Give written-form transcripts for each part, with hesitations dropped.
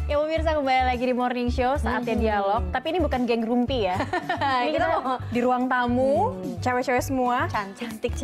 Ya pemirsa, kembali lagi di Morning Show, saatnya dialog. Tapi ini bukan geng rumpi ya. Ini kita di ruang tamu, cewek-cewek semua. Cantik-cantik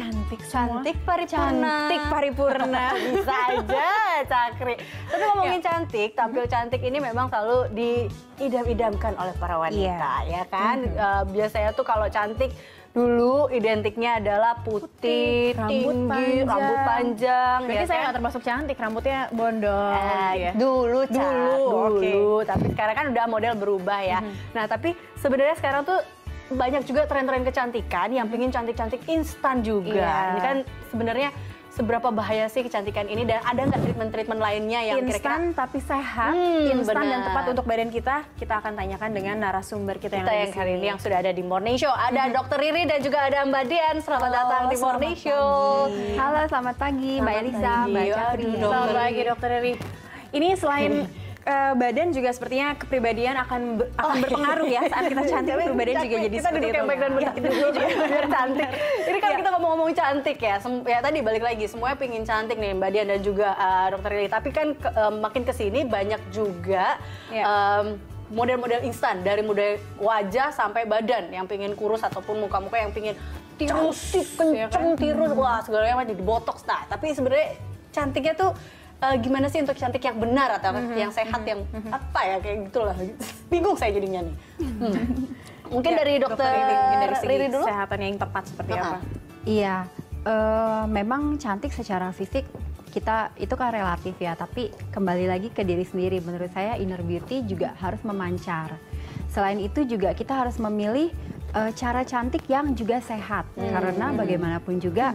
semua. Cantik paripurna. Cantik paripurna. Bisa aja, Cakri. Tapi ngomongin cantik, tampil cantik ini memang selalu diidam-idamkan oleh para wanita, ya kan? Biasanya tuh kalau cantik dulu identiknya adalah putih, tinggi, rambut panjang. Berarti ya saya kan? nggak termasuk cantik, rambutnya bondol. Ya. Dulu, Dulu. tapi sekarang kan udah model berubah ya. Nah, tapi sebenarnya sekarang tuh banyak juga tren-tren kecantikan yang pengen cantik-cantik instan juga. Iya. Ini kan sebenarnya seberapa bahaya sih kecantikan ini, dan ada nggak treatment-treatment lainnya yang kira-kira Instan tapi sehat, instan dan tepat untuk badan kita. Kita akan tanyakan dengan narasumber kita yang yang hari ini yang sudah ada di Morning Show. Ada Dr. Riri dan juga ada Mbak Dian. Selamat datang di Morning Show. Halo, selamat pagi Mbak Elisa, Mbak Cakri. Selamat pagi Dokter Riri. Ini selain badan juga sepertinya kepribadian akan berpengaruh ya saat kita cantik. Kepribadian juga jadi kita seperti duduk itu. yang baik dan benar biar cantik. Ini kalau kita ngomong cantik ya, ya tadi balik lagi semuanya pingin cantik nih Mbak Dian dan juga Dr. Riri. Tapi kan makin kesini banyak juga model-model instan, dari model wajah sampai badan yang pingin kurus ataupun muka-muka yang pingin cantik, kenceng, tirus, wah segalanya mah jadi botox. Nah, tapi sebenarnya cantiknya tuh gimana sih untuk cantik yang benar atau yang sehat, yang apa ya, kayak gitulah. Bingung saya jadinya nih. Mungkin dari Dokter Riri dulu. Kesehatan yang tepat seperti apa? Iya, memang cantik secara fisik kita itu kan relatif ya, tapi kembali lagi ke diri sendiri. Menurut saya inner beauty juga harus memancar. Selain itu juga kita harus memilih cara cantik yang juga sehat, karena bagaimanapun juga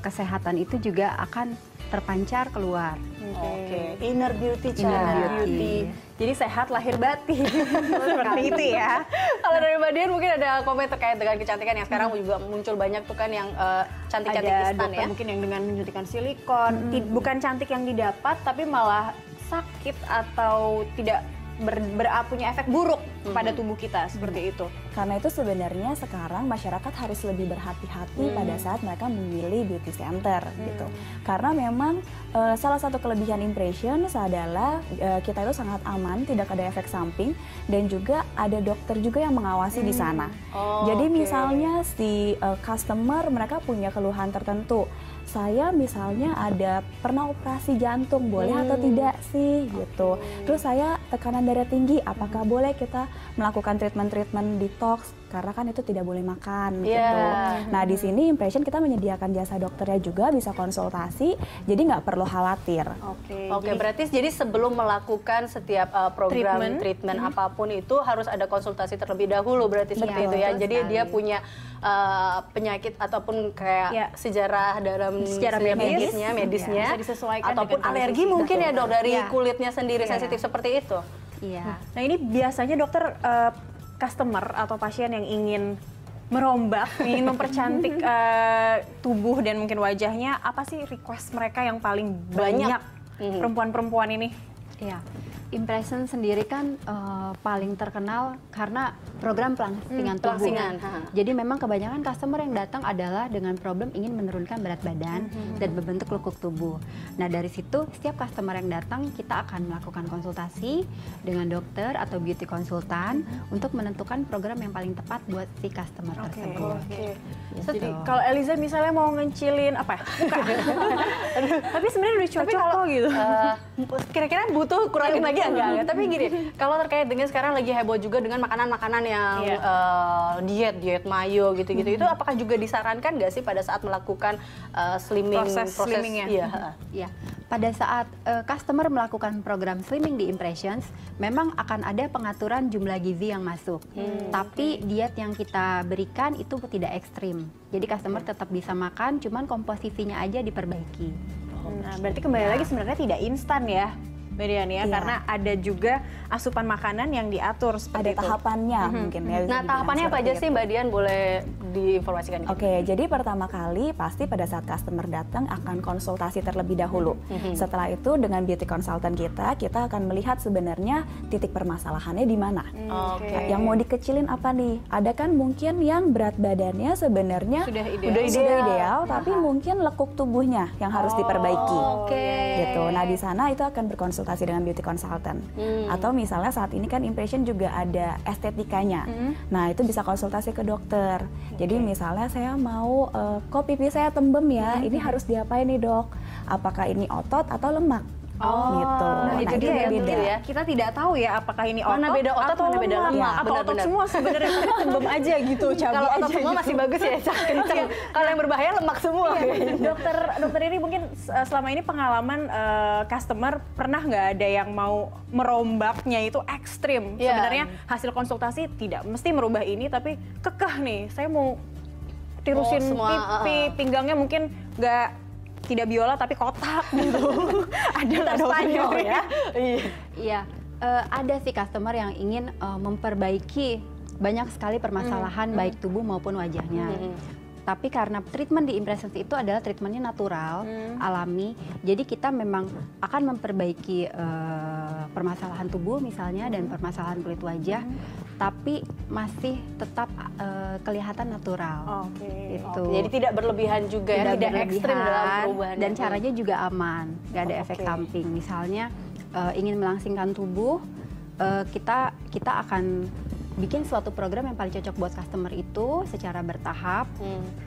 kesehatan itu juga akan terpancar keluar. Oke, inner beauty, Jadi sehat lahir batin. Seperti itu ya. Kalau dari Mbak Dian mungkin ada komen terkait dengan kecantikan yang sekarang juga muncul banyak tuh kan yang cantik-cantik Ada instan dokter ya. mungkin yang dengan menyuntikkan silikon, bukan cantik yang didapat tapi malah sakit atau tidak punya efek buruk pada tubuh kita, seperti itu. Karena itu sebenarnya sekarang masyarakat harus lebih berhati-hati pada saat mereka memilih beauty center gitu. Karena memang salah satu kelebihan Impressions adalah kita itu sangat aman, tidak ada efek samping, dan juga ada dokter juga yang mengawasi di sana. Jadi misalnya si customer mereka punya keluhan tertentu. Saya misalnya pernah operasi jantung, boleh atau tidak sih gitu. Terus saya tekanan darah tinggi, apakah boleh kita melakukan treatment detox? Karena kan itu tidak boleh makan gitu. Nah di sini Impression kita menyediakan jasa dokternya juga, bisa konsultasi, jadi nggak perlu khawatir. Oke, berarti jadi sebelum melakukan setiap program treatment apapun itu harus ada konsultasi terlebih dahulu, berarti seperti itu ya. Jadi dia punya penyakit ataupun kayak sejarah dalam medisnya, bisa disesuaikan ataupun dengan alergi kondisi. mungkin ya dok, dari kulitnya sendiri sensitif seperti itu. Iya. Nah ini biasanya dokter, customer atau pasien yang ingin merombak, ingin mempercantik tubuh dan mungkin wajahnya, apa sih request mereka yang paling banyak perempuan-perempuan ini? Iya. Impression sendiri kan paling terkenal karena program pelangsingan tubuh. Jadi memang kebanyakan customer yang datang adalah dengan problem ingin menurunkan berat badan dan membentuk lekuk tubuh. Nah dari situ setiap customer yang datang kita akan melakukan konsultasi dengan dokter atau beauty konsultan untuk menentukan program yang paling tepat buat si customer tersebut. Jadi kalau Eliza misalnya mau ngecilin apa ya? Tapi sebenarnya udah cocok kok gitu. Kira-kira butuh kurangin lagi enggak? Tapi gini, kalau terkait dengan sekarang lagi heboh juga dengan makanan-makanan yang diet mayo gitu-gitu, itu apakah juga disarankan nggak sih pada saat melakukan proses slimmingnya? Iya. Pada saat customer melakukan program slimming di Impressions, memang akan ada pengaturan jumlah gizi yang masuk. Tapi diet yang kita berikan itu tidak ekstrim. Jadi customer tetap bisa makan, cuman komposisinya aja diperbaiki. Nah, berarti kembali lagi sebenarnya tidak instan ya, Mbak Dian ya, karena ada juga asupan makanan yang diatur seperti Ada tahapannya mungkin ya. Nah tahapannya apa aja sih Mbak Dian, boleh diinformasikan? Oke, jadi pertama kali pasti pada saat customer datang akan konsultasi terlebih dahulu. Setelah itu dengan beauty consultant kita akan melihat sebenarnya titik permasalahannya di mana. Yang mau dikecilin apa nih? Ada kan mungkin yang berat badannya sebenarnya sudah ideal, tapi mungkin lekuk tubuhnya yang harus diperbaiki. Gitu. Nah di sana itu akan berkonsultasi konsultasi dengan beauty consultant. Atau misalnya saat ini kan impression juga ada estetikanya. Nah, itu bisa konsultasi ke dokter. Jadi misalnya saya mau kok pipi saya tembem ya, ini harus diapain nih dok? Apakah ini otot atau lemak? Gitu. Nah, itu dia beda. Ya. Kita tidak tahu ya apakah ini otot, mana beda otot atau mana beda lemak. atau otot semua sebenarnya tembem aja gitu, cabi Kalau otot aja semua gitu. masih bagus ya, kenceng. Kalau yang berbahaya lemak semua. Dokter ini mungkin selama ini pengalaman customer pernah nggak ada yang mau merombaknya itu ekstrim? Sebenarnya hasil konsultasi tidak mesti merubah ini, tapi kekeh nih, saya mau tirusin pipi, pinggangnya mungkin tidak biola tapi kotak gitu. Ada Spanyol ya. Iya, ada sih customer yang ingin memperbaiki banyak sekali permasalahan baik tubuh maupun wajahnya. Tapi karena treatment di Impressions itu adalah treatmentnya natural, alami, jadi kita memang akan memperbaiki permasalahan tubuh misalnya dan permasalahan kulit wajah, tapi masih tetap kelihatan natural. Gitu. Jadi tidak berlebihan juga ya, tidak ekstrim dalam perubahan. Dan caranya juga aman, nggak ada efek samping. Misalnya ingin melangsingkan tubuh, kita akan bikin suatu program yang paling cocok buat customer itu secara bertahap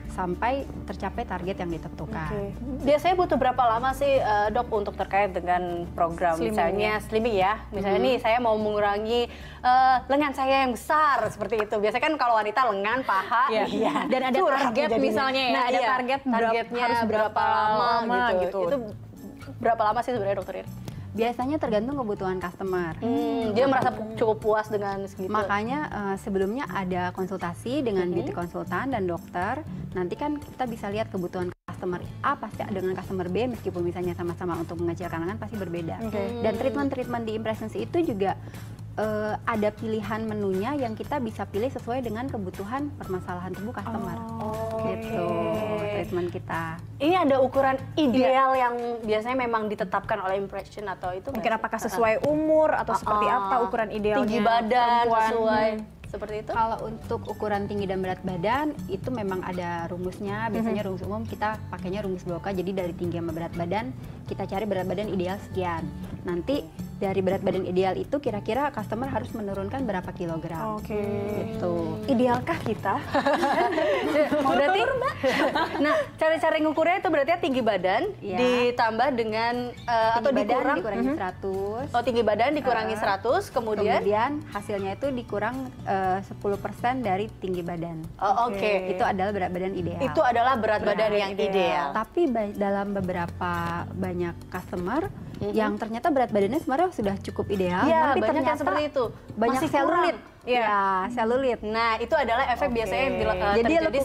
sampai tercapai target yang ditentukan. Biasanya butuh berapa lama sih dok untuk terkait dengan program misalnya slimming ya? Misalnya nih saya mau mengurangi lengan saya yang besar seperti itu. Biasanya kan kalau wanita lengan, paha, dan ada target misalnya ya. Nah, ada targetnya harus berapa lama gitu. Itu berapa lama sih sebenarnya dokter Ir? Biasanya tergantung kebutuhan customer. Dia merasa cukup puas dengan segitu. Makanya sebelumnya ada konsultasi dengan beauty konsultan dan dokter. Nanti kan kita bisa lihat kebutuhan customer A pasti dengan customer B, meskipun misalnya sama-sama untuk mengecilkan lengan pasti berbeda. Dan treatment di Impressions itu juga ada pilihan menunya yang kita bisa pilih sesuai dengan kebutuhan permasalahan tubuh customer. Gitu treatment kita. Ini ada ukuran ideal yang biasanya memang ditetapkan oleh Impression atau itu mungkin apakah sesuai umur atau seperti apa ukuran idealnya? Tinggi badan sesuai seperti itu? Kalau untuk ukuran tinggi dan berat badan itu memang ada rumusnya. Biasanya rumus umum kita pakainya rumus Broca. Jadi dari tinggi sama berat badan kita cari berat badan ideal sekian. Nanti dari berat badan ideal itu kira-kira customer harus menurunkan berapa kilogram. Gitu. Idealkah kita? Berarti, nah cara-cara ngukurnya itu berarti tinggi badan ditambah dengan atau dikurangi 100. Oh, tinggi badan dikurangi 100, kemudian hasilnya itu dikurang 10% dari tinggi badan. Itu adalah berat badan ideal. Itu adalah berat badan yang ideal. Tapi dalam beberapa banyak customer yang ternyata berat badannya sebenarnya sudah cukup ideal, tapi banyak ternyata yang seperti itu. Banyak Masih selulit. Ya, selulit. Nah, itu adalah efek biasanya yang terjadi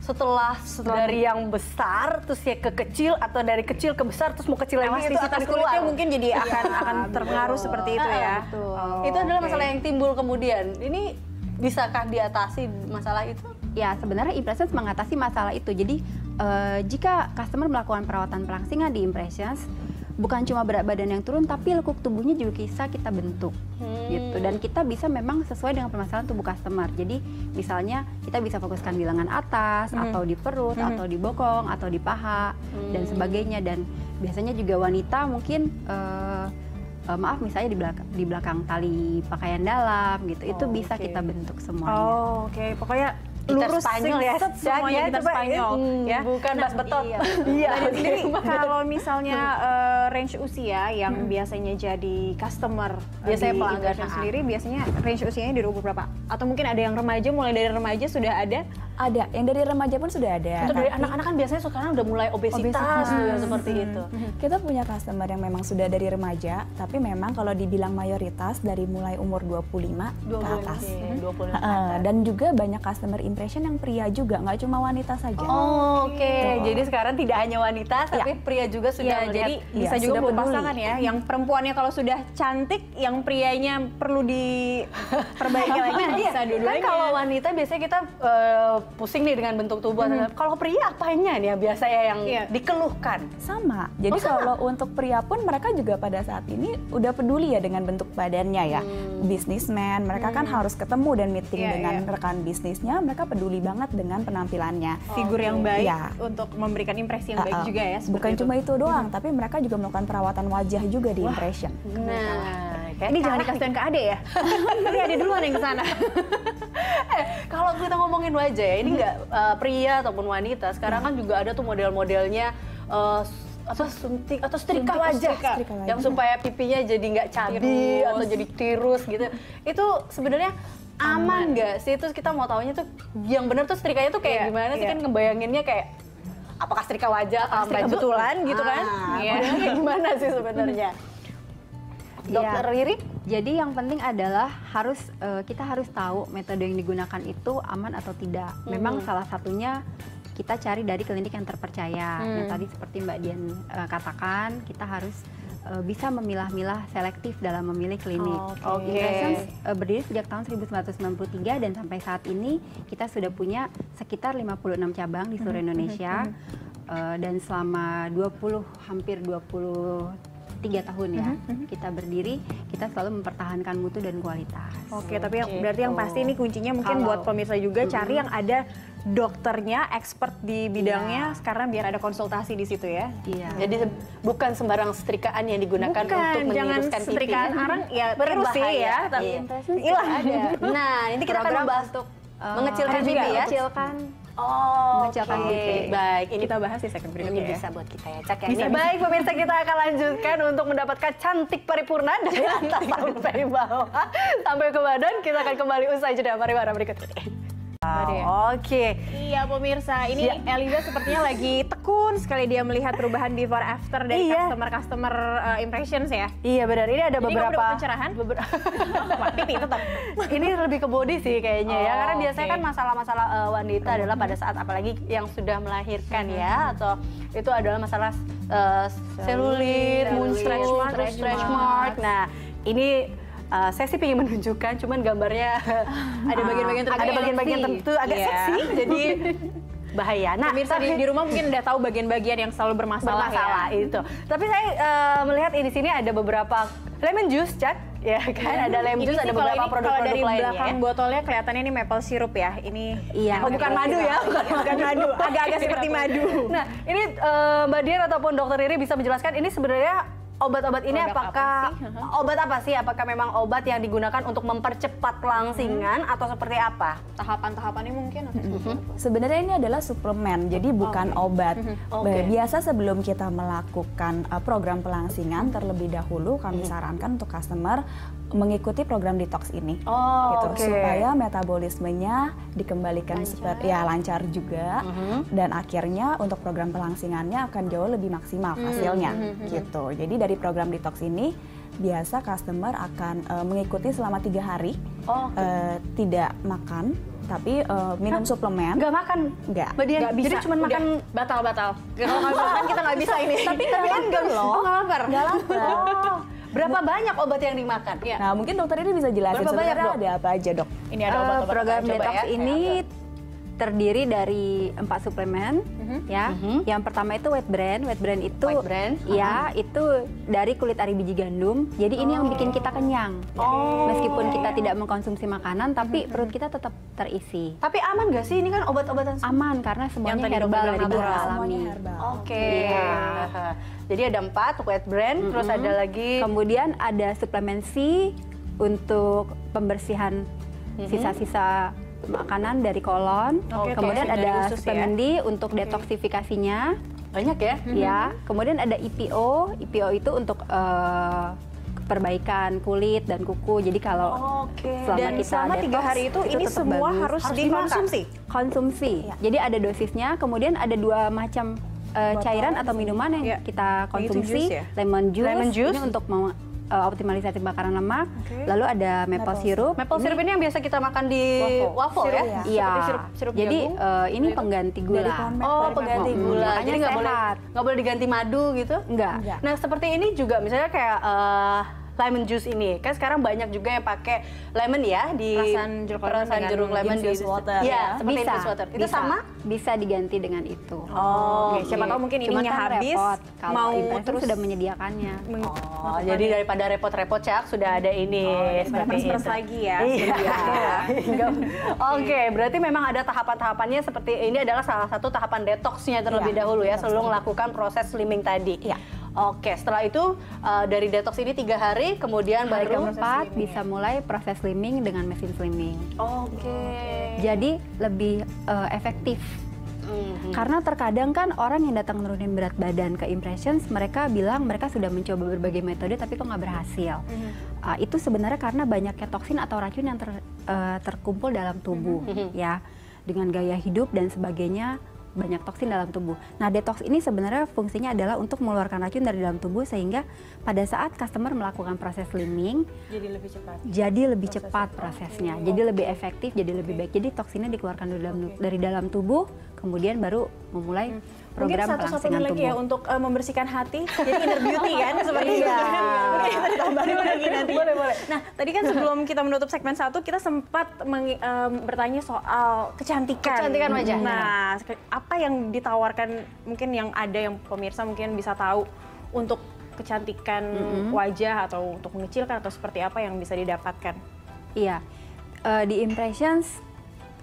setelah dari yang besar terus ya ke kecil, atau dari kecil ke besar terus mau kecil lagi, itu akan keluar. Mungkin jadi akan terpengaruh seperti itu ya. Itu adalah masalah yang timbul kemudian. Ini bisakah diatasi masalah itu? Ya, sebenarnya Impressions mengatasi masalah itu. Jadi jika customer melakukan perawatan pelangsingan di Impressions, bukan cuma berat badan yang turun, tapi lekuk tubuhnya juga bisa kita bentuk gitu. Dan kita bisa memang sesuai dengan permasalahan tubuh customer. Jadi misalnya kita bisa fokuskan di lengan atas, atau di perut, atau di bokong, atau di paha, dan sebagainya. Dan biasanya juga wanita mungkin maaf misalnya di belakang tali pakaian dalam gitu, itu bisa kita bentuk semuanya. Pokoknya lurus Spanyol ya, semuanya gitar Spanyol ya, bukan bas betot. Jadi kalau misalnya range usia yang biasanya jadi customer, biasanya pelanggan sendiri, biasanya range usianya di umur berapa? Atau mungkin ada yang remaja, mulai dari remaja sudah ada? Ada, yang dari remaja pun sudah ada. Untuk dari anak-anak kan biasanya sekarang udah mulai obesitas seperti itu. Kita punya customer yang memang sudah dari remaja, tapi memang kalau dibilang mayoritas dari mulai umur 25 ke atas. 25 dan juga banyak customer Impression yang pria juga, nggak cuma wanita saja. Jadi sekarang tidak hanya wanita, tapi pria juga sudah melihat. Jadi bisa juga buat pasangan ya, yang perempuannya kalau sudah cantik, yang prianya perlu diperbaiki lagi, bisa dua-duanya. Kan kalau wanita biasanya kita pusing nih dengan bentuk tubuh. Kalau pria apanya nih yang biasanya yang dikeluhkan? Sama. Jadi kalau untuk pria pun mereka juga pada saat ini udah peduli ya dengan bentuk badannya ya. Businessman, mereka kan harus ketemu dan meeting dengan rekan bisnisnya, mereka mereka peduli banget dengan penampilannya. Figur yang baik Iya. untuk memberikan impresi yang baik juga ya. Bukan cuma itu doang, tapi mereka juga melakukan perawatan wajah juga di impression. Nah, Ini jangan dikasihin ke Ade ya. Nanti Ade duluan yang ke sana. Kalau kita ngomongin wajah ya, ini nggak pria ataupun wanita. Sekarang kan juga ada tuh model-modelnya atau suntik atau setrika wajah, yang supaya pipinya jadi nggak cabi atau jadi tirus gitu. Itu sebenarnya aman nggak sih? Terus kita mau taunya tuh yang bener tuh setrikanya tuh kayak gimana sih? Kan ngebayanginnya kayak apakah setrika wajah Setrika betulan gitu kan? Modelnya gimana sih sebenarnya? Dokter Riri? Jadi yang penting adalah kita harus tahu metode yang digunakan itu aman atau tidak. Memang salah satunya kita cari dari klinik yang terpercaya. Yang tadi seperti Mbak Dian katakan, kita harus bisa memilah-milah selektif dalam memilih klinik. Impressions berdiri sejak tahun 1993 dan sampai saat ini kita sudah punya sekitar 56 cabang di seluruh Indonesia. Dan selama hampir 23 tahun ya kita berdiri, kita selalu mempertahankan mutu dan kualitas. Oke, tapi berarti yang pasti ini kuncinya mungkin buat pemirsa juga cari yang ada dokternya, expert di bidangnya, karena biar ada konsultasi di situ ya. Iya. Jadi bukan sembarang setrikaan yang digunakan untuk meniruskan pipi. setrikaan orang ya terus sih ya, tapi hilang. Nah, ini kita akan membahas untuk mengecilkan pipi ya. Mengecilkan Mengecilkan pipi. Baik, ini Kita bahas di segmen berikutnya ini ya. bisa buat kita ya, Cak. Ini baik pemirsa, kita akan lanjutkan untuk mendapatkan cantik paripurna dari atas sampai bawah sampai ke badan. Kita akan kembali usai jeda pariwara berikut ini. Oke. Iya pemirsa, ini Eliza sepertinya lagi tekun sekali dia melihat perubahan before after dari customer impressions ya. Iya benar, ini ada Jadi beberapa kamu dapat pencerahan? Pipi tetap. Ini lebih ke body sih kayaknya ya, karena biasanya kan masalah-masalah wanita adalah pada saat apalagi yang sudah melahirkan ya, atau itu adalah masalah selulit, stretch mark. Nah, ini saya sih ingin menunjukkan, cuman gambarnya Ada bagian-bagian tertentu agak seksi, jadi bahaya. Nah, pemirsa di rumah mungkin udah tahu bagian-bagian yang selalu bermasalah ya. itu. Tapi saya melihat di sini ada beberapa lemon juice, Cak. Ya kan, ada lemon juice, ada beberapa produk-produk dari lainnya. belakang botolnya kelihatannya ini maple syrup ya. Ini Bukan madu ya, bukan madu, agak-agak seperti madu. Nah, ini Mbak Dian ataupun Dokter Riri bisa menjelaskan ini sebenarnya obat-obat ini obat apa sih? Apakah memang obat yang digunakan untuk mempercepat kelangsingan atau seperti apa? Tahapan-tahapannya mungkin Sebenarnya ini adalah suplemen, jadi bukan obat. Biasa sebelum kita melakukan program pelangsingan, terlebih dahulu kami sarankan untuk customer mengikuti program detox ini, supaya metabolismenya dikembalikan lancar juga, dan akhirnya untuk program pelangsingannya akan jauh lebih maksimal hasilnya, gitu. Jadi dari program detox ini biasa customer akan mengikuti selama 3 hari, tidak makan, tapi minum suplemen. Nggak makan? Nggak. Mbak Dian, Nggak bisa. jadi cuma makan batal. Kalau nggak makan kita nggak bisa ini. Tapi kan nggak loh. Nggak lapar. Berapa banyak obat yang dimakan? Nah, mungkin dokter ini bisa jelasin Berapa banyak, sebenarnya Dok? ada apa aja, Dok? Ini ada obat-obat program coba detox ya. ini terdiri dari 4 suplemen ya. Yang pertama itu White Brand. White Brand itu White Brand? ya itu dari kulit ari biji gandum. Jadi ini yang bikin kita kenyang. Meskipun kita tidak mengkonsumsi makanan, tapi perut kita tetap terisi. Tapi aman nggak sih? Ini kan obat-obatan Aman karena semuanya tadi herbal dokter dari bilang bahan natural. alami. Semuanya herbal. Oke. Jadi ada 4 White Brand, terus ada lagi Kemudian ada suplemen C untuk pembersihan sisa-sisa makanan dari kolon. Kemudian dari ada usus suplemen D untuk detoksifikasinya. banyak ya. Ya. Kemudian ada EPO. EPO itu untuk perbaikan kulit dan kuku. Jadi kalau Dan selama 3 hari itu ini tetap semua bagus. harus dikonsumsi. Konsumsi. Jadi ada dosisnya. Kemudian ada 2 macam cairan atau minuman yang kita konsumsi. jus ya? Lemon juice. Lemon juice. Ini untuk optimalisasi bakaran lemak. Lalu ada maple syrup. Maple syrup ini yang biasa kita makan di waffle ya? Iya. Seperti sirup Jadi jagung. ini pengganti gula. Pengganti gula. Makanya Jadi nggak sehat. boleh diganti madu gitu? Enggak. Nah seperti ini juga misalnya kayak lemon juice ini. Kan sekarang banyak juga yang pakai lemon ya di perasan jeruk lemon di infused water. ya, seperti Bisa, infused water. Itu bisa. sama? Bisa diganti dengan itu. Oke, siapa tahu mungkin Cuman ininya kan habis, repot. Kalau mau Impression terus sudah menyediakannya. Oh, jadi daripada repot-repot Cak, sudah ada ini seperti itu. peres lagi ya. Iya. Oke, berarti memang ada tahapan-tahapannya seperti ini adalah salah satu tahapan detoxnya terlebih dahulu ya, sebelum melakukan proses slimming tadi. Iya. Oke, setelah itu dari detox ini 3 hari, kemudian Hari baru keempat bisa mulai proses slimming dengan mesin slimming. Oke. Jadi lebih efektif. Karena terkadang kan orang yang datang nurunin berat badan ke Impressions, mereka bilang mereka sudah mencoba berbagai metode tapi kok nggak berhasil. Itu sebenarnya karena banyaknya toksin atau racun yang terkumpul dalam tubuh, ya, dengan gaya hidup dan sebagainya. Banyak toksin dalam tubuh. Nah, detox ini sebenarnya fungsinya adalah untuk mengeluarkan racun dari dalam tubuh sehingga pada saat customer melakukan proses slimming jadi lebih cepat prosesnya, jadi lebih efektif, jadi lebih baik. Jadi toksinnya dikeluarkan dari dalam tubuh, kemudian baru memulai program mungkin pelangsingan satu lagi tubuh. ya untuk membersihkan hati, jadi inner beauty kan seperti itu. Mungkin kita ditambahin lagi nanti. Boleh. Nah, tadi kan sebelum kita menutup segmen 1 kita sempat bertanya soal kecantikan wajah. Nah, apa yang ditawarkan, mungkin yang ada yang pemirsa mungkin bisa tahu untuk kecantikan wajah atau untuk mengecilkan atau seperti apa yang bisa didapatkan? Iya, di Impressions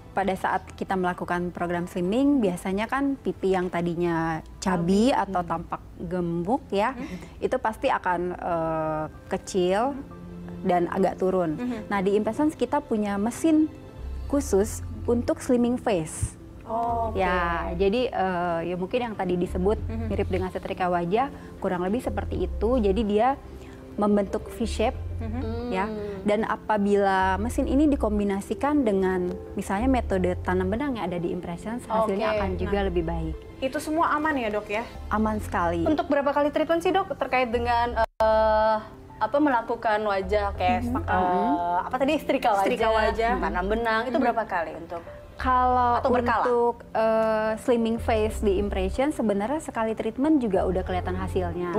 pada saat kita melakukan program slimming biasanya kan pipi yang tadinya cabi atau tampak gemuk ya, itu pasti akan kecil dan agak turun. Nah, di Impressions kita punya mesin khusus untuk slimming face. Ya, jadi ya mungkin yang tadi disebut mirip dengan setrika wajah, kurang lebih seperti itu. Jadi dia membentuk V-shape, ya. Dan apabila mesin ini dikombinasikan dengan misalnya metode tanam benang yang ada di Impressions, hasilnya akan juga lebih baik. Itu semua aman ya, Dok ya? Aman sekali. Untuk berapa kali treatment sih, Dok, terkait dengan melakukan wajah kayak apa tadi, setrika wajah, tanam benang, itu berapa kali untuk? Kalau Atau berkala? untuk slimming face di Impression sebenarnya sekali treatment juga udah kelihatan hasilnya.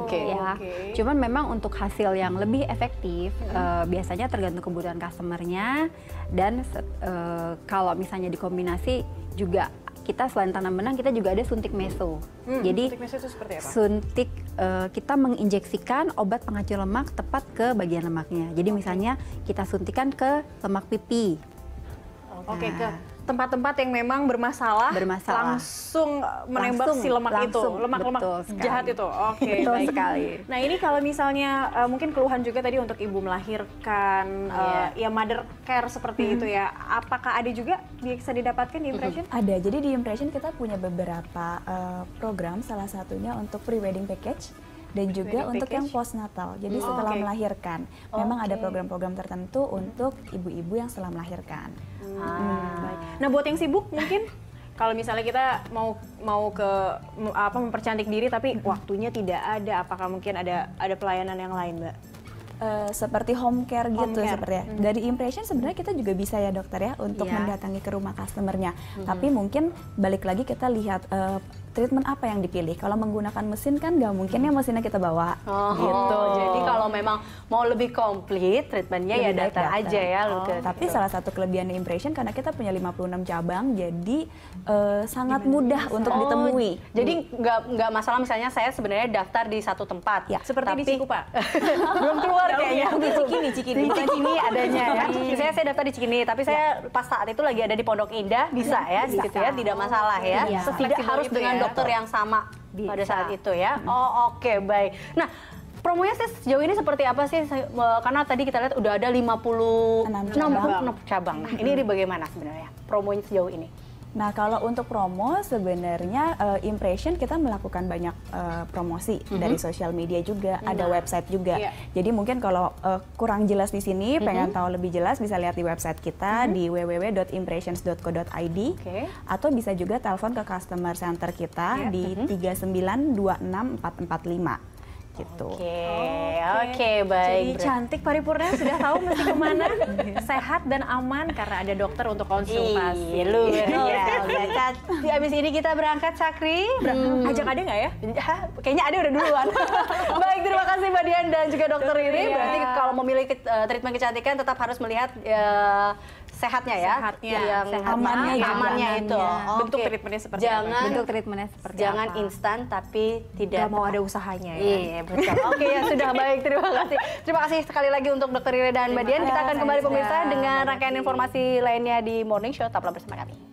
Ya. Cuman memang untuk hasil yang lebih efektif biasanya tergantung kebutuhan customernya, dan kalau misalnya dikombinasi juga kita selain tanam benang kita juga ada suntik meso. Jadi suntik meso itu seperti apa? Suntik kita menginjeksikan obat penghancur lemak tepat ke bagian lemaknya. Jadi misalnya kita suntikan ke lemak pipi. Oke, ke tempat-tempat yang memang bermasalah. Langsung menembak si lemak itu, lemak-lemak jahat itu. Oke, betul baik. sekali. Nah, ini kalau misalnya mungkin keluhan juga tadi untuk ibu melahirkan, ya mother care seperti itu ya. Apakah ada juga bisa didapatkan di Impression? Ada, jadi di Impression kita punya beberapa program, salah satunya untuk pre-wedding package dan juga untuk yang postnatal. Jadi setelah melahirkan, memang ada program-program tertentu untuk ibu-ibu yang setelah melahirkan. Nah, buat yang sibuk mungkin kalau misalnya kita mau ke mempercantik diri tapi waktunya tidak ada, apakah mungkin ada pelayanan yang lain, Mbak? Seperti home care gitu seperti ya. Dari Impression sebenarnya kita juga bisa ya, dokter ya, untuk mendatangi ke rumah customernya. Tapi mungkin balik lagi kita lihat treatment apa yang dipilih. Kalau menggunakan mesin kan nggak mungkin ya mesinnya kita bawa. Gitu. Jadi kalau memang mau lebih komplit treatmentnya ya datang aja ya. Tapi salah satu kelebihan di Impression karena kita punya 56 cabang, jadi sangat mudah untuk ditemui. Jadi nggak masalah misalnya saya sebenarnya daftar di satu tempat. Ya, seperti di Cikupa. Belum keluar kayaknya. Di Cikini. Di Cikini adanya ya. Misalnya saya daftar di Cikini, tapi saya pas saat itu lagi ada di Pondok Indah, bisa ya di situ ya, tidak masalah ya. Tidak harus dengan dokter yang sama pada saat itu ya. Oke, baik. Nah, promonya sih sejauh ini seperti apa sih? Karena tadi kita lihat udah ada 56 cabang. Nah, ini bagaimana sebenarnya promonya sejauh ini? Nah, kalau untuk promo sebenarnya Impression kita melakukan banyak promosi dari sosial media juga, ada website juga. Jadi mungkin kalau kurang jelas di sini, pengen tahu lebih jelas bisa lihat di website kita di www.impressions.co.id atau bisa juga telepon ke customer center kita di 3926445. Gitu. Oke, baik. Jadi cantik paripurna, sudah tahu mesti kemana, sehat dan aman karena ada dokter untuk konsultasi. Di abis ini kita berangkat, Sakri. Ajak ada nggak ya? Kayaknya ada udah duluan. Baik, terima kasih Mbak Dian dan juga Dokter Riri. Berarti kalau memilih treatment kecantikan tetap harus melihat sehatnya ya, yang amannya itu. Bentuk treatmentnya seperti apa? Bentuk treatmentnya seperti jangan apa? instan tapi tidak mau ada usahanya ya. Iya betul. Oke ya sudah baik, terima kasih. Terima kasih sekali lagi untuk Dokter Riri dan Mbak Dian. Kita akan kembali pemirsa dengan rangkaian informasi lainnya di Morning Show. Tetaplah bersama kami.